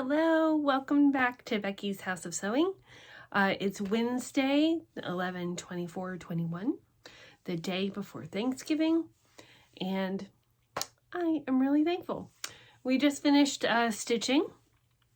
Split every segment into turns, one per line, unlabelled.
Hello, welcome back to Becky's House of Sewing. It's Wednesday, 11/24/21, the day before Thanksgiving, and I am really thankful. We just finished stitching,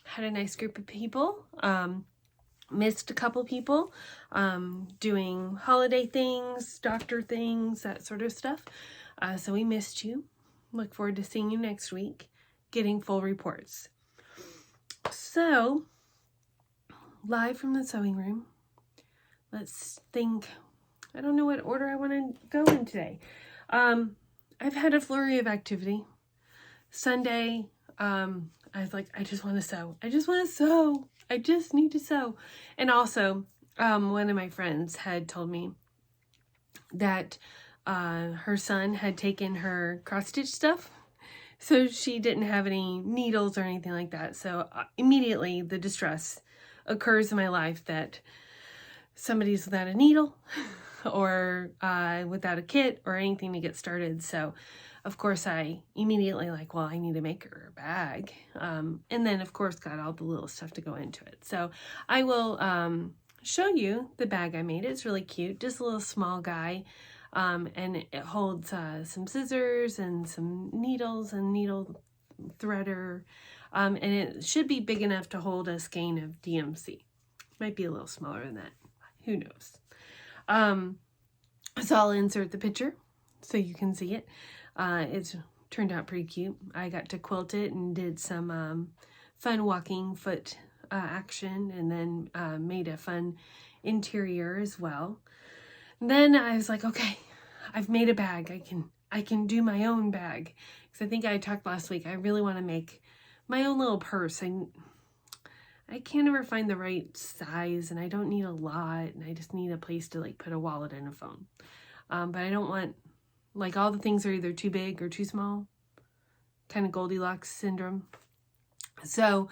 had a nice group of people, missed a couple people, doing holiday things, doctor things, that sort of stuff. So we missed you. Look forward to seeing you next week, getting full reports. So, live from the sewing room, let's think. I don't know what order I want to go in today. I've had a flurry of activity. Sunday, I was like, I just want to sew. I just want to sew. I just need to sew. And also, one of my friends had told me that her son had taken her cross-stitch stuff. So she didn't have any needles or anything like that. So immediately the distress occurs in my life that somebody's without a needle or without a kit or anything to get started. So of course I immediately well, I need to make her a bag. And then of course got all the little stuff to go into it. So I will show you the bag I made. It's really cute. Just a little small guy. And it holds some scissors and some needles and needle threader, and it should be big enough to hold a skein of DMC. Might be a little smaller than that. Who knows? So I'll insert the picture so you can see it. It's turned out pretty cute. I got to quilt it and did some fun walking foot action, and then made a fun interior as well. Then I was like, okay, I've made a bag. I can do my own bag. Because I think I talked last week, I really want to make my own little purse. I can't ever find the right size, and I don't need a lot, and I just need a place to put a wallet and a phone. But I don't want, all the things are either too big or too small. Kind of Goldilocks syndrome. So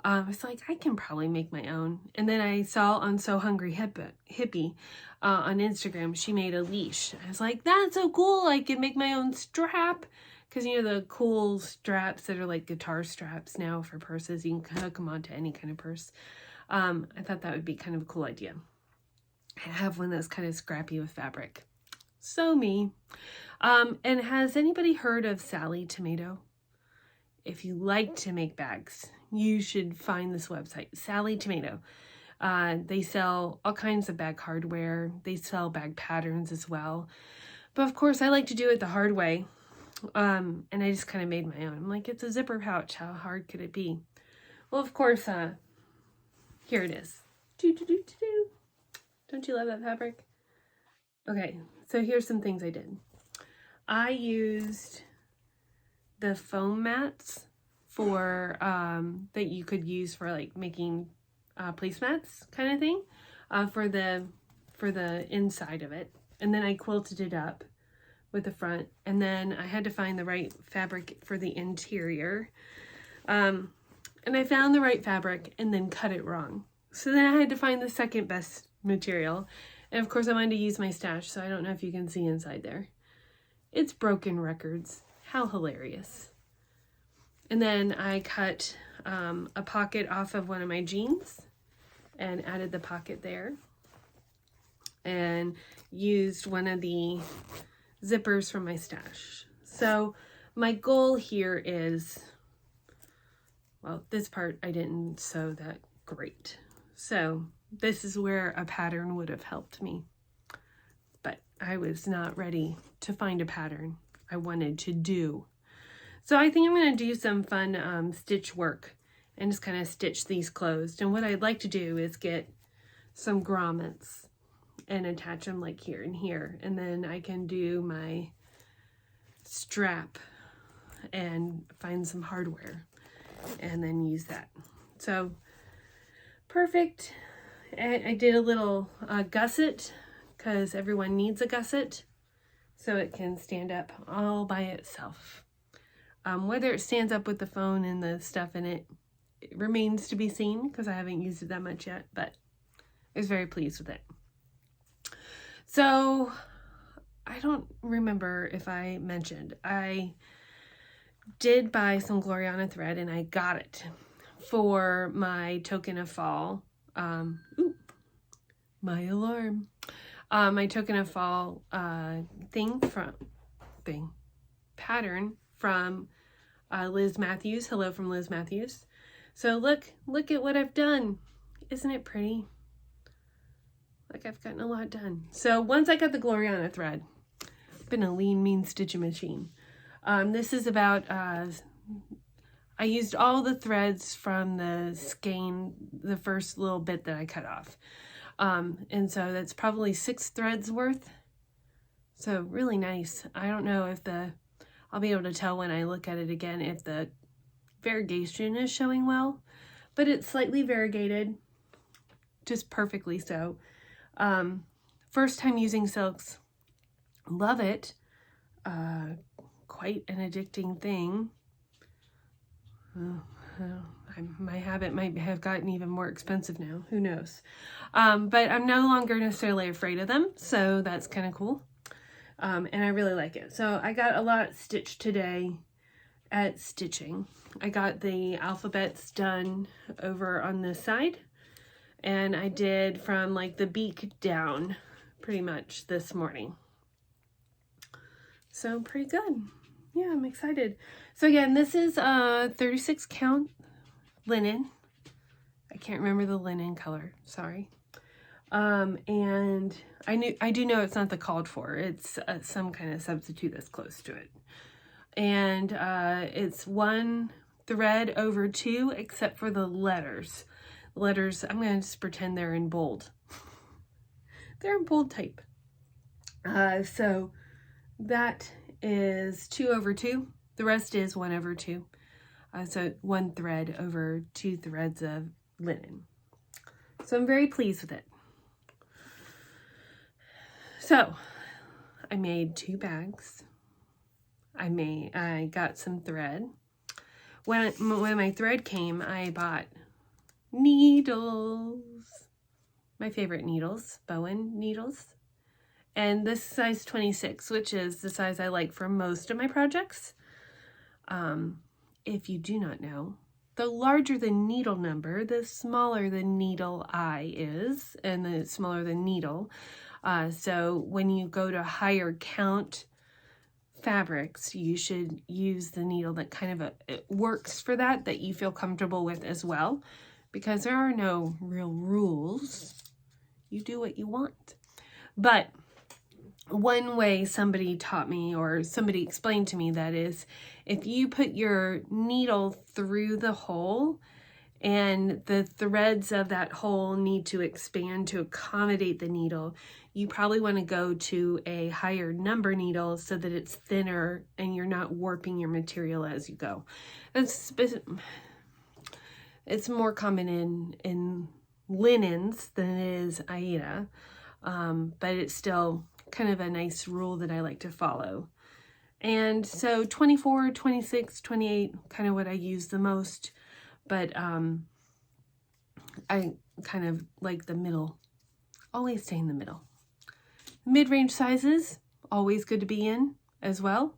I was like, I can probably make my own. And then I saw on So Hungry Hippie on Instagram, she made a leash. I was like, that's so cool. I can make my own strap. Because the cool straps that are like guitar straps now for purses, you can hook them onto any kind of purse. I thought that would be kind of a cool idea. I have one that's kind of scrappy with fabric. So me. And has anybody heard of Sally Tomato? If you like to make bags, you should find this website, Sally Tomato. They sell all kinds of bag hardware. They sell bag patterns as well. But of course, I like to do it the hard way. And I just kind of made my own. I'm like, it's a zipper pouch. How hard could it be? Well, of course, here it is. Don't you love that fabric? Okay, so here's some things I did. I used the foam mats for that you could use for making placemats kind of thing for the inside of it, and then I quilted it up with the front, and then I had to find the right fabric for the interior, and I found the right fabric and then cut it wrong. So then I had to find the second best material, and of course I wanted to use my stash, so I don't know if you can see inside there. It's broken records. How hilarious. And then I cut a pocket off of one of my jeans and added the pocket there. And used one of the zippers from my stash. So my goal here is, well, this part I didn't sew that great. So this is where a pattern would have helped me. But I was not ready to find a pattern. I wanted to do. So I think I'm going to do some fun stitch work and just kind of stitch these closed. And what I'd like to do is get some grommets and attach them here and here. And then I can do my strap and find some hardware and then use that. So perfect. I did a little gusset because everyone needs a gusset, so it can stand up all by itself. Whether it stands up with the phone and the stuff in it, it remains to be seen because I haven't used it that much yet, but I was very pleased with it. So I don't remember if I mentioned, I did buy some Gloriana thread, and I got it for my token of fall. Ooh, my alarm. My token of fall pattern from Liz Matthews. Hello from Liz Matthews. So look at what I've done. Isn't it pretty? Like, I've gotten a lot done. So once I got the Gloriana thread, I've been a lean, mean stitching machine. This is about, I used all the threads from the skein, the first little bit that I cut off. And so that's probably 6 threads worth. So really nice. I don't know if I'll be able to tell when I look at it again if the variegation is showing well, but it's slightly variegated, just perfectly so. First time using silks, love it. Quite an addicting thing. My habit might have gotten even more expensive now, who knows. But I'm no longer necessarily afraid of them, so that's kind of cool. And I really like it. So I got a lot stitched today at stitching. I got the alphabets done over on this side, and I did from like the beak down pretty much this morning. So pretty good. Yeah, I'm excited. So again, this is 36 count linen. I can't remember the linen color, sorry. And I do know it's not the called for. It's some kind of substitute that's close to it. And it's 1 thread over 2, except for the letters. Letters, I'm going to just pretend they're in bold. They're in bold type. So that is 2 over 2. The rest is 1 over 2. So 1 thread over 2 threads of linen. So I'm very pleased with it. So I made 2 bags. I got some thread. When my thread came, I bought needles. My favorite needles, Bowen needles. And this is size 26, which is the size I like for most of my projects. If you do not know, the larger the needle number, the smaller the needle eye is, and the smaller the needle. So when you go to higher count fabrics, you should use the needle that kind of it works for that you feel comfortable with as well, because there are no real rules. You do what you want. But one way somebody taught me, or somebody explained to me, that is, if you put your needle through the hole and the threads of that hole need to expand to accommodate the needle, you probably want to go to a higher number needle so that it's thinner and you're not warping your material as you go. It's more common in linens than it is Aida, but it's still kind of a nice rule that I like to follow. And so 24, 26, 28, kind of what I use the most, but I kind of like the middle. Always stay in the middle. Mid-range sizes, always good to be in as well.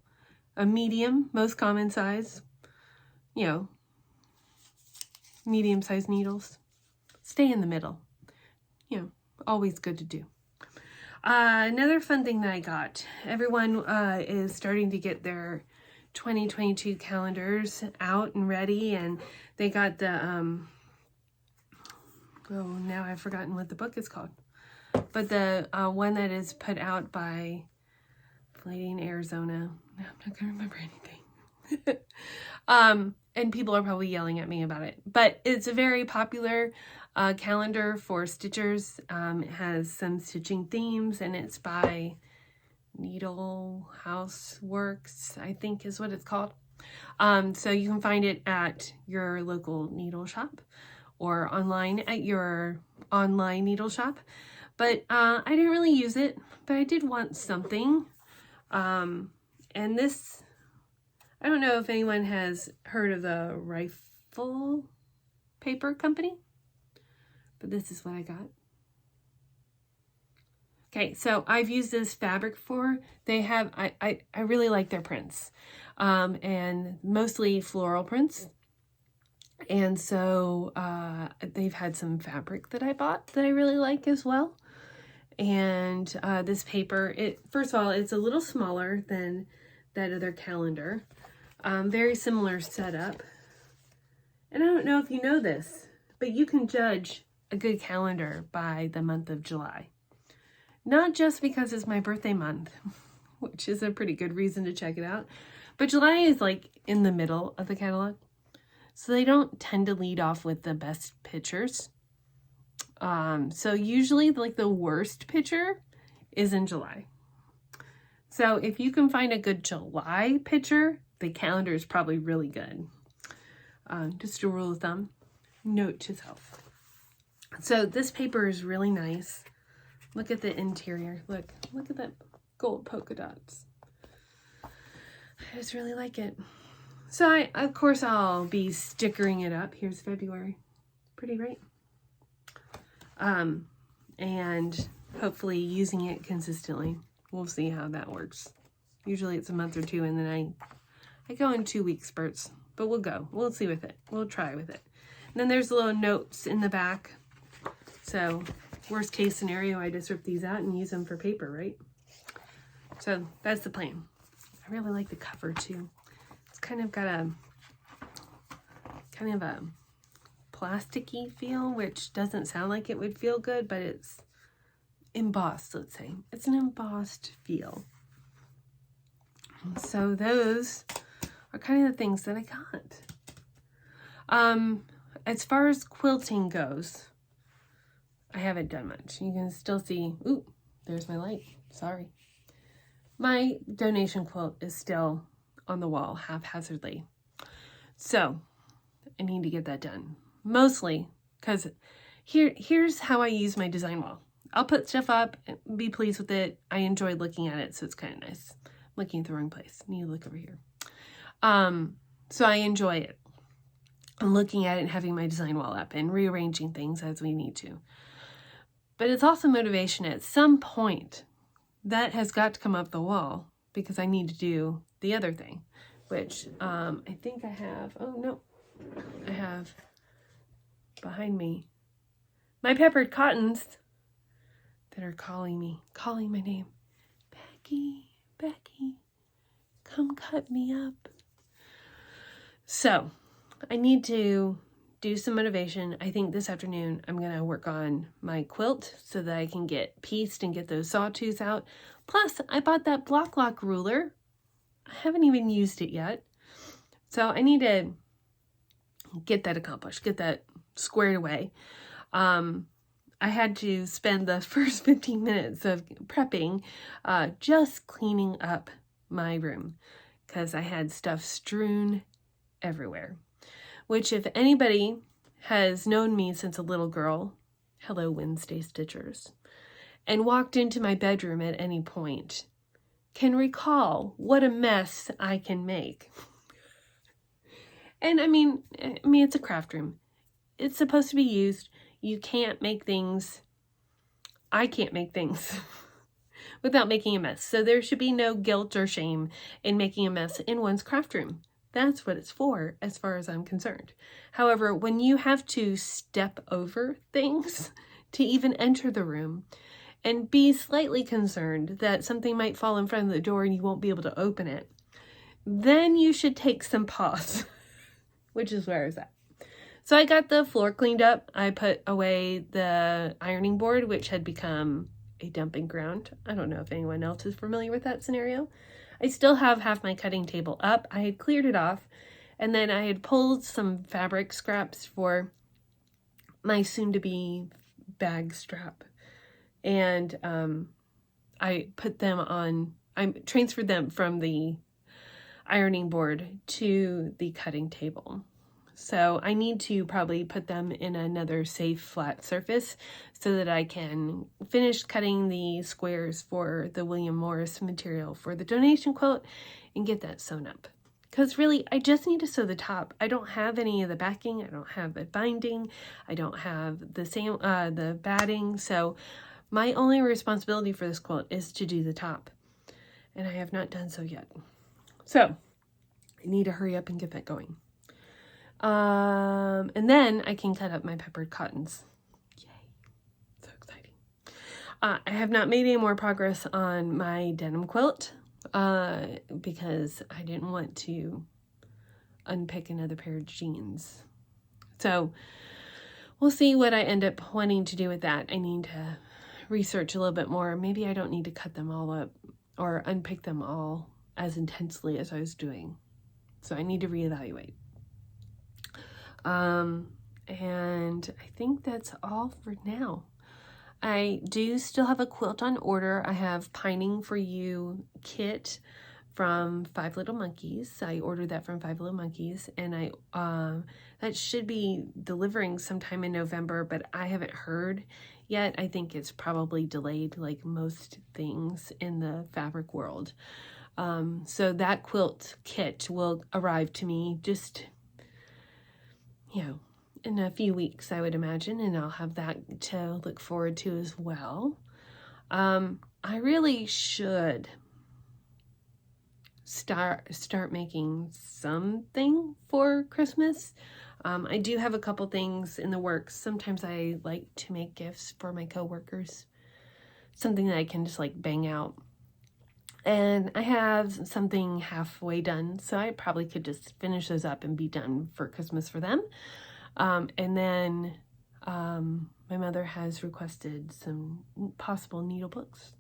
A medium, most common size, you know, medium-sized needles. Stay in the middle, you know, always good to do. Another fun thing that I got, everyone is starting to get their 2022 calendars out and ready, and they got the, oh, now I've forgotten what the book is called, but the one that is put out by Flighting Arizona. I'm not gonna remember anything. And people are probably yelling at me about it, but it's a very popular calendar for stitchers. It has some stitching themes, and it's by Needle House Works, I think is what it's called. So you can find it at your local needle shop or online at your online needle shop. But I didn't really use it, but I did want something. And this, I don't know if anyone has heard of the Rifle Paper Company, but this is what I got. Okay, so I've used this fabric before. They have, I really like their prints, and mostly floral prints. And so they've had some fabric that I bought that I really like as well. And this paper, first of all, it's a little smaller than that other calendar. Very similar setup. And I don't know if you know this, but you can judge a good calendar by the month of July. Not just because it's my birthday month, which is a pretty good reason to check it out, but July is like in the middle of the catalog. So they don't tend to lead off with the best pictures. So usually like the worst picture is in July. So if you can find a good July picture, the calendar is probably really good. Just a rule of thumb, note to self. So this paper is really nice. Look at the interior. Look at that gold polka dots. I just really like it. So of course I'll be stickering it up. Here's February. Pretty, right? And hopefully using it consistently. We'll see how that works. Usually it's a month or two, and then I go in 2 week spurts, but we'll see with it. We'll try with it. And then there's little notes in the back. So worst case scenario, I just rip these out and use them for paper, right? So that's the plan. I really like the cover too. It's kind of got a plasticky feel, which doesn't sound like it would feel good, but it's embossed, let's say. It's an embossed feel. So those are kind of the things that I got. As far as quilting goes, I haven't done much. You can still see, ooh, there's my light, sorry. My donation quilt is still on the wall haphazardly. So I need to get that done. Mostly because here's how I use my design wall. I'll put stuff up, be pleased with it. I enjoy looking at it, so it's kind of nice. I'm looking at the wrong place. I need to look over here. So I enjoy it. I'm looking at it and having my design wall up and rearranging things as we need to. But it's also motivation at some point. That has got to come up the wall because I need to do the other thing, which I think I have. Oh, no. I have behind me my peppered cottons that are calling my name. Becky, come cut me up. So I need to do some motivation. I think this afternoon I'm going to work on my quilt so that I can get pieced and get those sawtooths out. Plus, I bought that block lock ruler. I haven't even used it yet. So I need to get that accomplished, get that squared away. I had to spend the first 15 minutes of prepping just cleaning up my room because I had stuff strewn everywhere. Which, if anybody has known me since a little girl, hello Wednesday Stitchers, and walked into my bedroom at any point, can recall what a mess I can make. And I mean, it's a craft room. It's supposed to be used. You can't make things, I can't make things without making a mess. So there should be no guilt or shame in making a mess in one's craft room. That's what it's for, as far as I'm concerned. However, when you have to step over things to even enter the room and be slightly concerned that something might fall in front of the door and you won't be able to open it, then you should take some pause, which is where I was at. So I got the floor cleaned up. I put away the ironing board, which had become a dumping ground. I don't know if anyone else is familiar with that scenario. I still have half my cutting table up. I had cleared it off, and then I had pulled some fabric scraps for my soon-to-be bag strap. And I put them on, I transferred them from the ironing board to the cutting table. So I need to probably put them in another safe flat surface so that I can finish cutting the squares for the William Morris material for the donation quilt and get that sewn up. Because really, I just need to sew the top. I don't have any of the backing. I don't have the binding. I don't have the batting. So my only responsibility for this quilt is to do the top. And I have not done so yet. So I need to hurry up and get that going. And then I can cut up my peppered cottons. Yay. So exciting. I have not made any more progress on my denim quilt because I didn't want to unpick another pair of jeans. So we'll see what I end up wanting to do with that. I need to research a little bit more. Maybe I don't need to cut them all up or unpick them all as intensely as I was doing. So I need to reevaluate. And I think that's all for now. I do still have a quilt on order. I have Pining for You kit from Five Little Monkeys. I ordered that from Five Little Monkeys, and that should be delivering sometime in November, but I haven't heard yet. I think it's probably delayed, like most things in the fabric world. So that quilt kit will arrive to me just, in a few weeks, I would imagine, and I'll have that to look forward to as well. I really should start making something for Christmas. I do have a couple things in the works. Sometimes I like to make gifts for my coworkers, something that I can just like bang out. And I have something halfway done, so I probably could just finish those up and be done for Christmas for them. And then my mother has requested some possible needle books,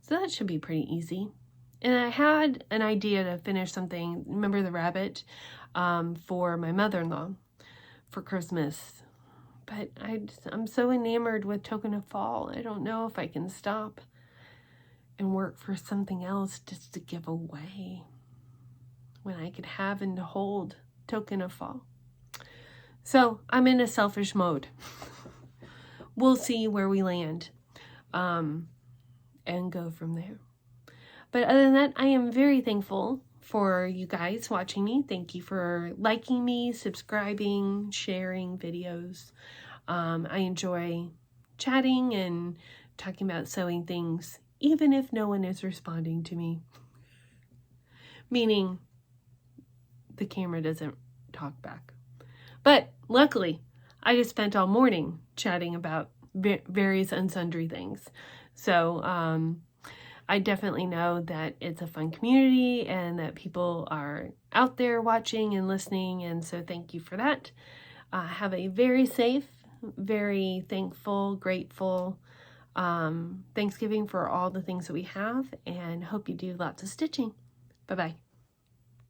so that should be pretty easy. And I had an idea to finish something, remember the rabbit, for my mother-in-law for Christmas. But I'm so enamored with Token of Fall. I don't know if I can stop and work for something else just to give away when I could have and hold Token of Fall. So I'm in a selfish mode. We'll see where we land and go from there. But other than that, I am very thankful for you guys watching me. Thank you for liking me, subscribing, sharing videos. I enjoy chatting and talking about sewing things, even if no one is responding to me. Meaning the camera doesn't talk back. But luckily, I just spent all morning chatting about various and sundry things. So I definitely know that it's a fun community and that people are out there watching and listening. And so thank you for that. Have a very safe, very thankful, grateful Thanksgiving for all the things that we have, and hope you do lots of stitching. Bye-bye.